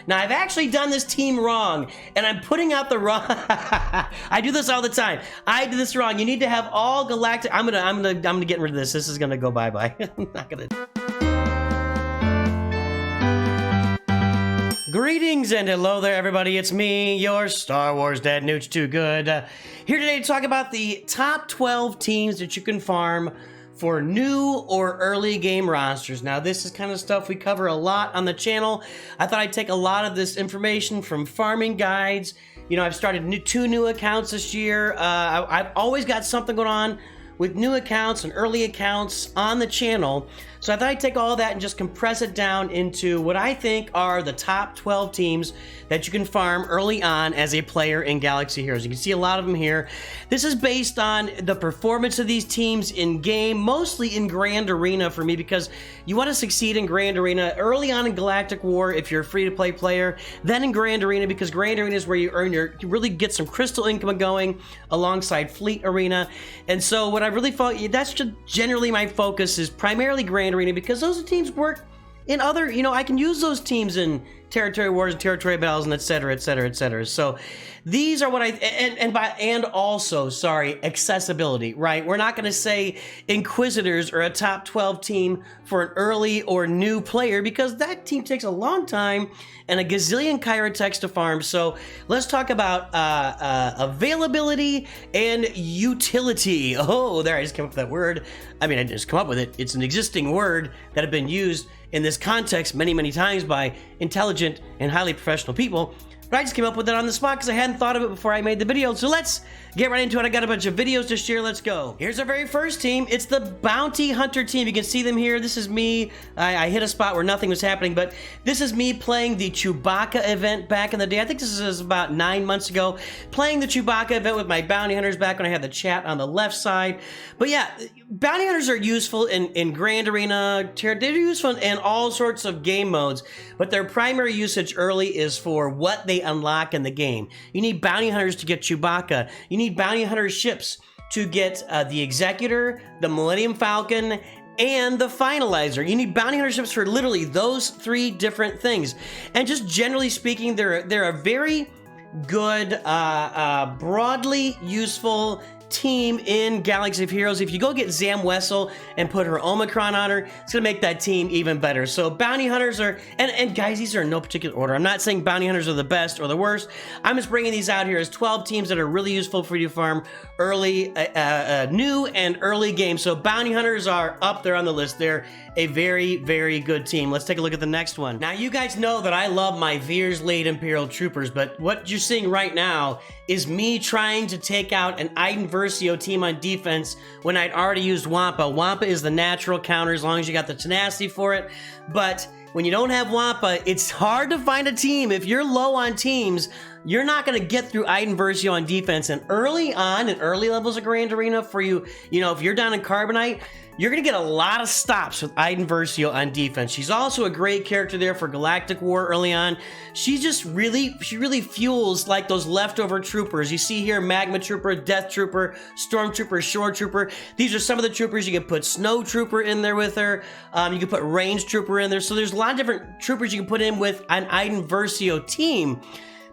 Now, I've actually done this team wrong, and I'm putting out the wrong... I do this all the time. I do this wrong. You need to have all galactic... I'm gonna get rid of this. This is gonna go bye-bye. I'm not gonna... Greetings and hello there, everybody. It's me, your Star Wars Dad, Nooch Too Good. Here today to talk about the top 12 teams that you can farm for new or early game rosters. Now, this is kind of stuff we cover a lot on the channel. I thought I'd take a lot of this information from farming guides. You know, I've started two new accounts this year. I've always got something going on with new accounts and early accounts on the channel. So I thought I'd take all that and just compress it down into what I think are the top 12 teams that you can farm early on as a player in Galaxy Heroes. You can see a lot of them here. This is based on the performance of these teams in game, mostly in Grand Arena for me, because you want to succeed in Grand Arena early on in Galactic War if you're a free-to-play player, then in Grand Arena, because Grand Arena is where you you really get some crystal income going alongside Fleet Arena. And so what I really thought, that's just generally my focus is primarily Grand Arena, because those teams work in other, you know, I can use those teams in territory wars and territory battles and et cetera, et cetera, et cetera. So these are what I, and also, sorry, accessibility, right? We're not going to say Inquisitors are a top 12 team for an early or new player, because that team takes a long time and a gazillion Chirotechs to farm. So let's talk about availability and utility. Oh, there, I just came up with that word. I mean, I didn't just come up with it. It's an existing word that had been used in this context many, many times by intelligent and highly professional people. But I just came up with it on the spot because I hadn't thought of it before I made the video. So let's get right into it. I got a bunch of videos to share. Let's go. Here's our very first team. It's the Bounty Hunter team. You can see them here. This is me. I hit a spot where nothing was happening, but this is me playing the Chewbacca event back in the day. I think this is about 9 months ago. Playing the Chewbacca event with my Bounty Hunters back when I had the chat on the left side. But yeah, Bounty Hunters are useful in Grand Arena. They're useful in all sorts of game modes, but their primary usage early is for what they unlock in the game. You need Bounty Hunters to get Chewbacca. You need Bounty Hunter ships to get the Executor, the Millennium Falcon, and the Finalizer. You need Bounty Hunter ships for literally those three different things. And just generally speaking, they're a very good, broadly useful team in Galaxy of Heroes. If you go get Zam Wessel and put her Omicron on her, it's gonna make that team even better. So Bounty Hunters are, and guys, these are in no particular order. I'm not saying Bounty Hunters are the best or the worst. I'm just bringing these out here as 12 teams that are really useful for you to farm early, new and early game. So Bounty Hunters are up there on the list. They're a very, very good team. Let's take a look at the next one. Now, you guys know that I love my Veers late Imperial Troopers, but what you're seeing right now is me trying to take out an Iden Versio team on defense when I'd already used Wampa. Wampa is the natural counter as long as you got the tenacity for it, but when you don't have Wampa, it's hard to find a team. If you're low on teams, you're not going to get through Iden Versio on defense. And early on, in early levels of Grand Arena, for you, you know, if you're down in Carbonite, you're going to get a lot of stops with Iden Versio on defense. She's also a great character there for Galactic War early on. She really fuels like those leftover troopers. You see here, Magma Trooper, Death Trooper, Storm Trooper, Shore Trooper. These are some of the troopers. You can put Snow Trooper in there with her. You can put Range Trooper in there. So there's a lot of different troopers you can put in with an Iden Versio team.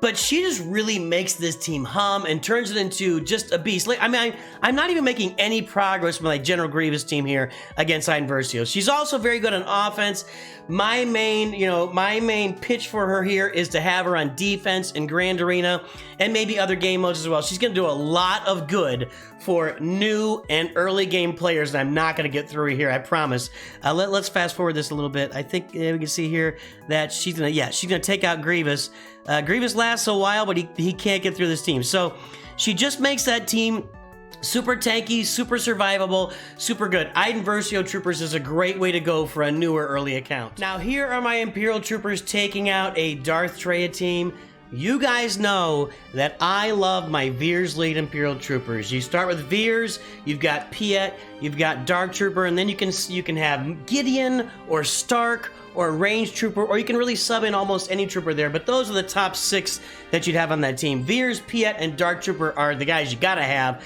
But she just really makes this team hum and turns it into just a beast. Like, I mean, I'm not even making any progress with my General Grievous team here against Iden Versio. She's also very good on offense. My main pitch for her here is to have her on defense in Grand Arena and maybe other game modes as well. She's going to do a lot of good for new and early game players, and I'm not going to get through here, I promise. Let's fast forward this a little bit. I think we can see here that she's going to take out Grievous. Grievous lasts a while, but he can't get through this team. So she just makes that team super tanky, super survivable, super good. Iden Versio Troopers is a great way to go for a newer early account. Now, here are my Imperial Troopers taking out a Darth Traya team. You guys know that I love my Veers lead Imperial Troopers. You start with Veers, you've got Piet, you've got Dark Trooper, and then you can have Gideon or Stark or a Range Trooper, or you can really sub in almost any trooper there, but those are the top 6 that you'd have on that team. Veers, Piet, and Dark Trooper are the guys you gotta have.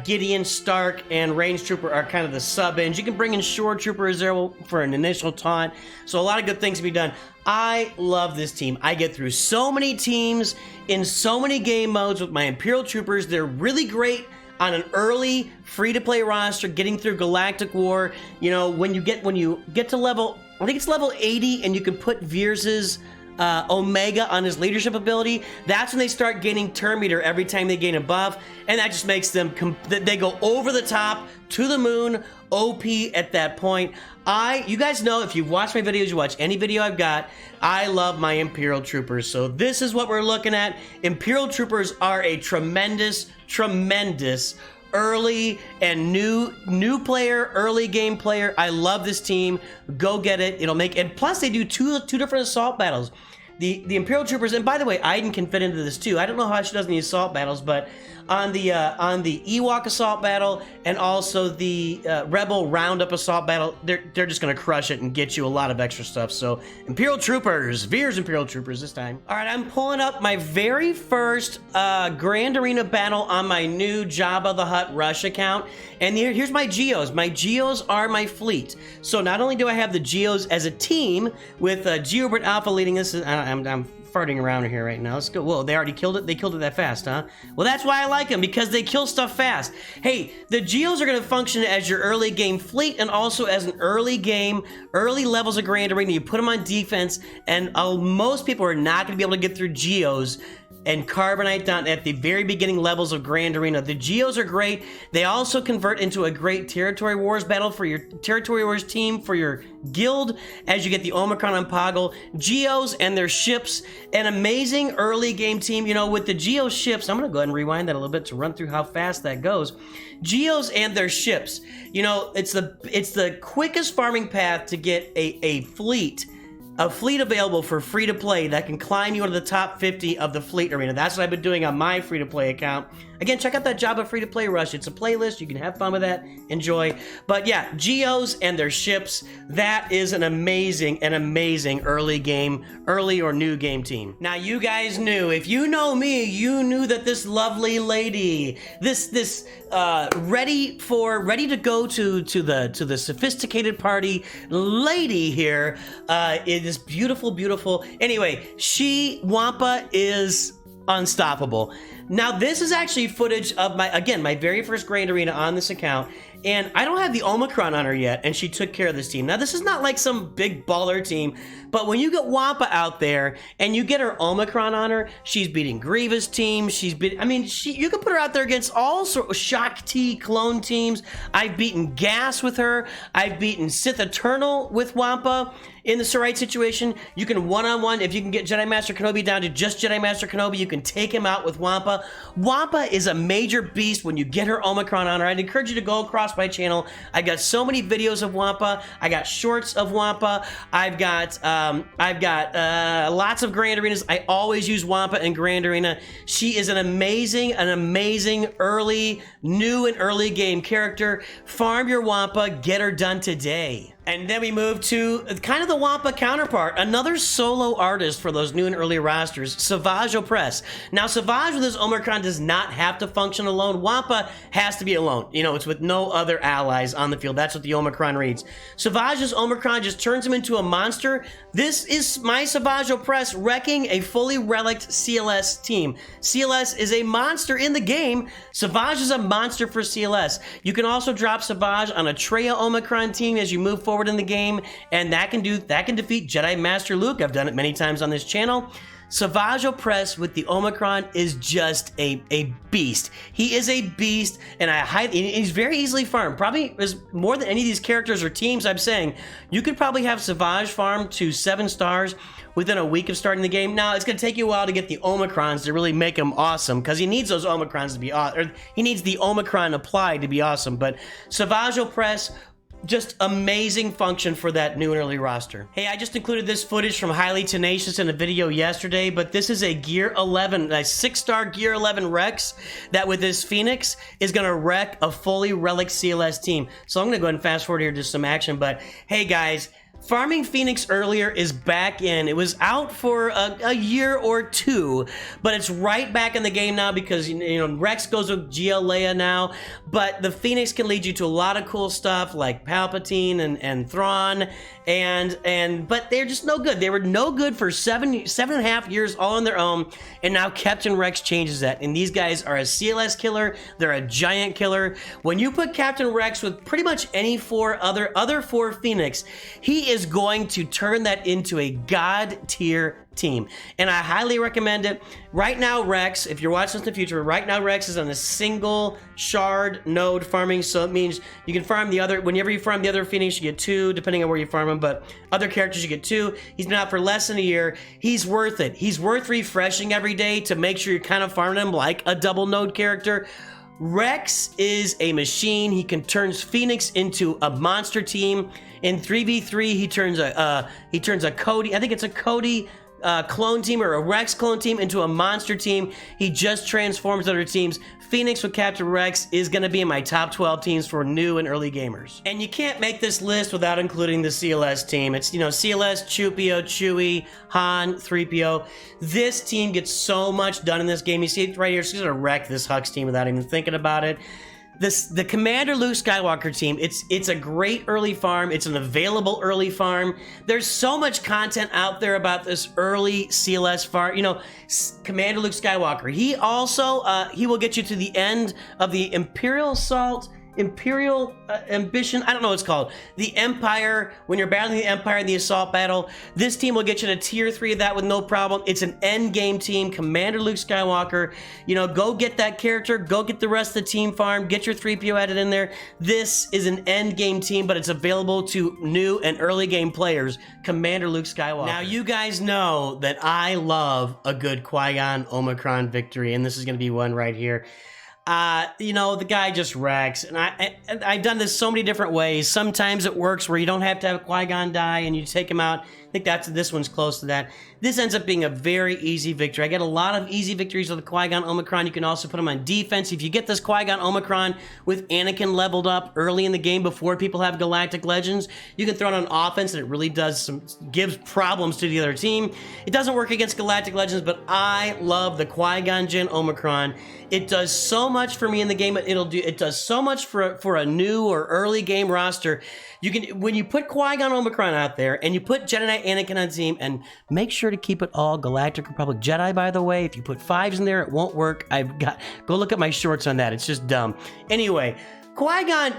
Gideon, Stark, and Range Trooper are kind of the sub-ins. You can bring in Shore Trooper as there for an initial taunt. So a lot of good things to be done. I love this team. I get through so many teams in so many game modes with my Imperial Troopers. They're really great on an early free-to-play roster, getting through Galactic War. You know, when you get to level, I think it's level 80, and you can put Veers's Omega on his leadership ability, that's when they start gaining turn meter every time they gain a buff, and that just makes them, they go over the top, to the moon, OP at that point. You guys know, if you've watched my videos, you watch any video I've got, I love my Imperial Troopers. So this is what we're looking at. Imperial Troopers are a tremendous early and new player, early game player. I love this team. Go get it. It'll make, and plus they do two different assault battles. The Imperial Troopers, and by the way, Iden can fit into this too. I don't know how she does in the assault battles, but on the Ewok assault battle and also the Rebel Roundup assault battle, they're just gonna crush it and get you a lot of extra stuff. So Imperial Troopers, Veer's Imperial Troopers this time. All right, I'm pulling up my very first Grand Arena battle on my new Jabba the Hutt Rush account, and here's my GEOS. My GEOS are my fleet. So not only do I have the GEOS as a team with GeoBrit Alpha leading this, I'm farting around here right now. Let's go. Whoa, they already killed it? They killed it that fast, huh? Well, that's why I like them, because they kill stuff fast. Hey, the GEOS are going to function as your early game fleet and also as an early levels of Grand Arena. You put them on defense, and most people are not going to be able to get through GEOS and Carbonite down at the very beginning levels of Grand Arena. The GEOS are great. They also convert into a great Territory Wars battle for your Territory Wars team, for your guild, as you get the Omicron on Poggle. GEOS and their ships, an amazing early game team. You know, with the GEOS ships, I'm gonna go ahead and rewind that a little bit to run through how fast that goes. GEOS and their ships, you know, it's the quickest farming path to get a fleet available for free to play that can climb you into the top 50 of the fleet arena. That's what I've been doing on my free to play account. Again, check out that Jabba free to play rush. It's a playlist. You can have fun with that. Enjoy. But yeah, GEOS and their ships, that is an amazing early game, early or new game team. Now you guys knew, if you know me, you knew that this lovely lady, this ready to go to the sophisticated party lady here, is beautiful. Anyway, Wampa is unstoppable. Now this is actually footage of my very first Grand Arena on this account, and I don't have the Omicron on her yet, and she took care of this team. Now this is not like some big baller team, but when you get Wampa out there and you get her Omicron on her, she's beating Grievous teams. You can put her out there against all sorts of Shock T clone teams. I've beaten Gas with her. I've beaten Sith Eternal with Wampa. In the right situation, you can one-on-one, if you can get Jedi Master Kenobi down to just Jedi Master Kenobi, you can take him out with Wampa. Wampa is a major beast when you get her Omicron on her. I'd encourage you to go across my channel. I got so many videos of Wampa. I got shorts of Wampa. I've got lots of Grand Arenas. I always use Wampa in Grand Arena. She is an amazing new and early game character. Farm your Wampa, get her done today. And then we move to kind of the Wampa counterpart, another solo artist for those new and early rosters, Sabagio Press. Now, Savage with his Omicron does not have to function alone. Wampa has to be alone. You know, it's with no other allies on the field. That's what the Omicron reads. Savage's Omicron just turns him into a monster. This is my Sabagio Press wrecking a fully relicked CLS team. CLS is a monster in the game. Savage is a monster for CLS. You can also drop Savage on a Treya Omicron team as you move forward in the game, and that can defeat Jedi Master Luke. I've done it many times on this channel. Sabagio Press with the Omicron is just a beast. He is a beast, and he's very easily farmed. Probably is more than any of these characters or teams I'm saying. You could probably have Savage farmed to 7 stars within a week of starting the game. Now, it's going to take you a while to get the Omicrons to really make him awesome, because he needs those Omicrons to be awesome, or he needs the Omicron applied to be awesome. But Sabagio Press, just amazing function for that new and early roster. Hey, I just included this footage from Highly Tenacious in a video yesterday, but this is a Gear 11, a 6-star Gear 11 Rex that with this Phoenix is gonna wreck a fully relic CLS team. So I'm gonna go ahead and fast forward here to some action, but hey guys, Farming Phoenix earlier is back in. It was out for a year or two, but it's right back in the game now because, you know, Rex goes with Leia now, but the Phoenix can lead you to a lot of cool stuff like Palpatine and Thrawn, but they're just no good. They were no good for seven and a half years all on their own, and now Captain Rex changes that, and these guys are a CLS killer. They're a giant killer. When you put Captain Rex with pretty much any other four Phoenix, he is going to turn that into a god tier team, and I highly recommend it. Right now, Rex, if you're watching this in the future, right now Rex is on a single shard node farming, so it means you can farm the other, whenever you farm the other Phoenix, you get 2, depending on where you farm them, but other characters you get 2. He's been out for less than a year. He's worth it. He's worth refreshing every day to make sure you're kind of farming him like a double node character. Rex is a machine. He can turn Phoenix into a monster team. In 3v3, he turns a Cody, I think it's a Cody clone team or a Rex clone team into a monster team. He just transforms other teams. Phoenix with Captain Rex is going to be in my top 12 teams for new and early gamers. And you can't make this list without including the CLS team. It's, you know, CLS, Chewpio, Chewie, Han, 3PO. This team gets so much done in this game. You see it right here. It's going to wreck this Hux team without even thinking about it. The Commander Luke Skywalker team, it's a great early farm. It's an available early farm. There's so much content out there about this early CLS farm. You know, Commander Luke Skywalker. He also, he will get you to the end of the Imperial Assault, Imperial Ambition, I don't know what it's called. The Empire, when you're battling the Empire in the Assault battle, this team will get you to tier 3 of that with no problem. It's an end game team, Commander Luke Skywalker. You know, go get that character, go get the rest of the team farm, get your 3PO added in there. This is an end game team, but it's available to new and early game players, Commander Luke Skywalker. Now, you guys know that I love a good Qui-Gon Omicron victory, and this is going to be one right here. You know, the guy just wrecks, and I've done this so many different ways. Sometimes it works where you don't have to have Qui-Gon die and you take him out. I think this one's close to that. This ends up being a very easy victory. I get a lot of easy victories with the Qui-Gon Omicron. You can also put him on defense. If you get this Qui-Gon Omicron with Anakin leveled up early in the game before people have Galactic Legends, you can throw it on offense, and it really gives problems to the other team. It doesn't work against Galactic Legends, but I love the Qui-Gon Jinn Omicron. It does so much for me in the game. It does so much for a new or early game roster. When you put Qui-Gon Omicron out there and you put Jedi Knight Anakin on the team, and make sure to keep it all Galactic Republic Jedi, by the way. If you put 5s in there, it won't work. Go look at my shorts on that. It's just dumb. Anyway, Qui-Gon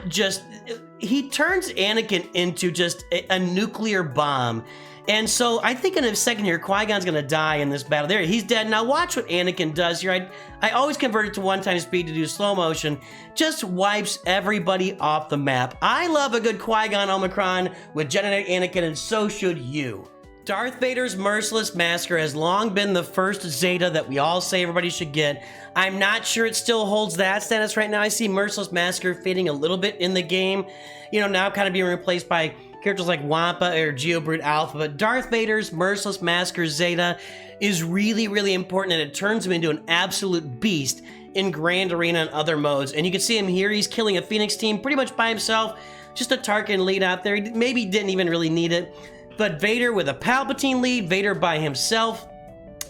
he turns Anakin into just a nuclear bomb. And so I think in a second here, Qui-Gon's going to die in this battle. There, he's dead. Now watch what Anakin does here. I always convert it to 1x speed to do slow motion. Just wipes everybody off the map. I love a good Qui-Gon Omicron with Jedi Knight Anakin, and so should you. Darth Vader's Merciless Massacre has long been the first Zeta that we all say everybody should get. I'm not sure it still holds that status right now. I see Merciless Massacre fading a little bit in the game. You know, now kind of being replaced by characters like Wampa or GeoBrute Alpha, but Darth Vader's Merciless Massacre Zeta is really, really important, and it turns him into an absolute beast in Grand Arena and other modes. And you can see him here. He's killing a Phoenix team pretty much by himself. Just a Tarkin lead out there. He maybe didn't even really need it. But Vader with a Palpatine lead, Vader by himself,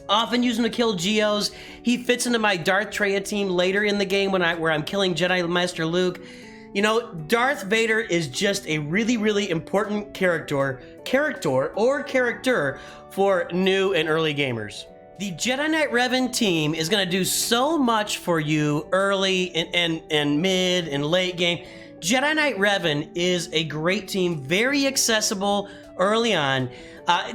often use him to kill GEOS. He fits into my Darth Traya team later in the game where I'm killing Jedi Master Luke. You know, Darth Vader is just a really, really important character for new and early gamers. The Jedi Knight Revan team is going to do so much for you early and mid and late game. Jedi Knight Revan is a great team, very accessible early on.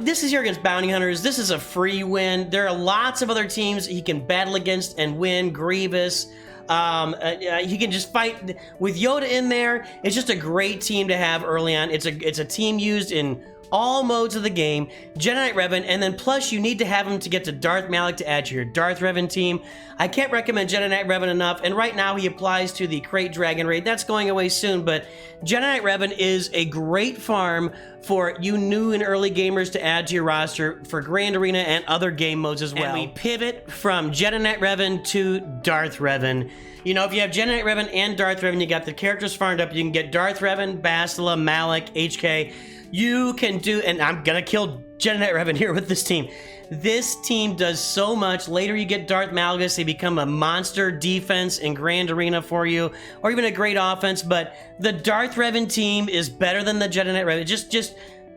This is here against Bounty Hunters. This is a free win. There are lots of other teams he can battle against and win. Grievous. He can just fight with Yoda in there. It's just a great team to have early on. It's a team used in all modes of the game. Jedi Knight Revan, and then plus you need to have him to get to Darth Malak to add to your Darth Revan team. I can't recommend Jedi Knight Revan enough, and right now he applies to the Crate Dragon Raid. That's going away soon, but Jedi Knight Revan is a great farm for you new and early gamers to add to your roster for Grand Arena and other game modes as well. And we pivot from Jedi Knight Revan to Darth Revan. You know, if you have Jedi Knight Revan and Darth Revan, you got the characters farmed up. You can get Darth Revan, Bastila, Malak, HK. You can do, and I'm gonna kill Jedi Knight Revan here with this team. This team does so much. Later you get Darth Malgus, they become a monster defense in Grand Arena for you, or even a great offense, but the Darth Revan team is better than the Jedi Knight Revan. Just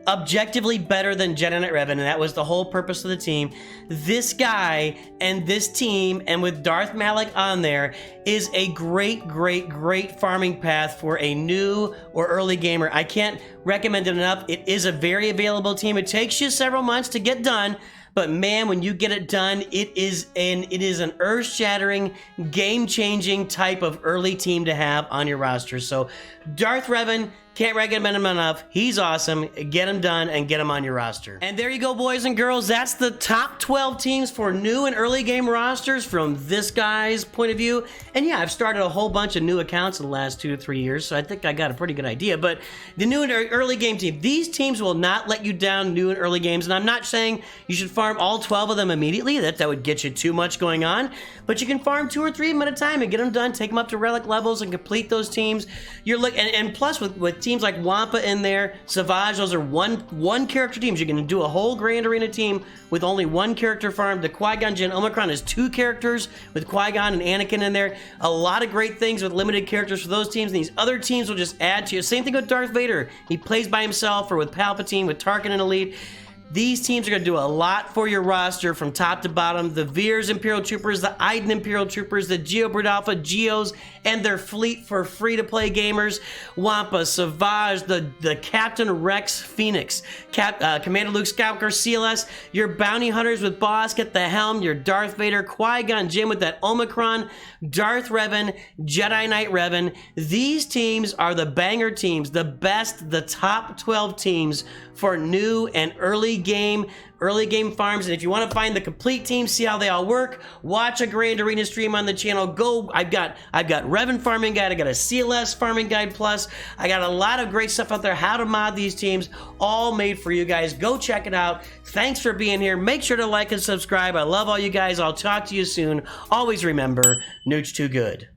objectively better than Jedi Knight Revan, and that was the whole purpose of the team. This guy and this team, and with Darth Malak on there, is a great farming path for a new or early gamer. I can't recommend it enough. It is a very available team. It takes you several months to get done, but man, when you get it done, it is an earth-shattering, game-changing type of early team to have on your roster. So Darth Revan, can't recommend him enough. He's awesome. Get him done and get him on your roster. And there you go, boys and girls. That's the top 12 teams for new and early game rosters from this guy's point of view. And yeah, I've started a whole bunch of new accounts in the last 2 to 3 years, so I think I got a pretty good idea. But the new and early game team, these teams will not let you down new and early games. And I'm not saying you should farm all 12 of them immediately. That would get you too much going on. But you can farm 2 or 3 of them at a time and get them done, take them up to relic levels and complete those teams. And plus with teams like Wampa in there, Savage, those are one character teams. You can do a whole Grand Arena team with only 1 character farm. The Qui-Gon Jinn Omicron is 2 characters with Qui-Gon and Anakin in there. A lot of great things with limited characters for those teams. And these other teams will just add to you. Same thing with Darth Vader. He plays by himself, or with Palpatine, with Tarkin and Elite. These teams are going to do a lot for your roster from top to bottom. The Veers Imperial Troopers, the Iden Imperial Troopers, the Geo Brood Alpha, GEOS, and their fleet for free-to-play gamers. Wampa, Savage, the Captain Rex Phoenix, Commander Luke Skywalker, CLS, your Bounty Hunters with Boss, get the Helm, your Darth Vader, Qui-Gon Jinn with that Omicron, Darth Revan, Jedi Knight Revan. These teams are the banger teams, the best, the top 12 teams for new and early game farms. And if you want to find the complete team, see how they all work, watch a Grand Arena stream on the channel. I've got Revan farming guide, I got a CLS farming guide plus, I got a lot of great stuff out there, how to mod these teams, all made for you guys. Go check it out. Thanks for being here. Make sure to like and subscribe. I love all you guys. I'll talk to you soon. Always remember, Nooch too good.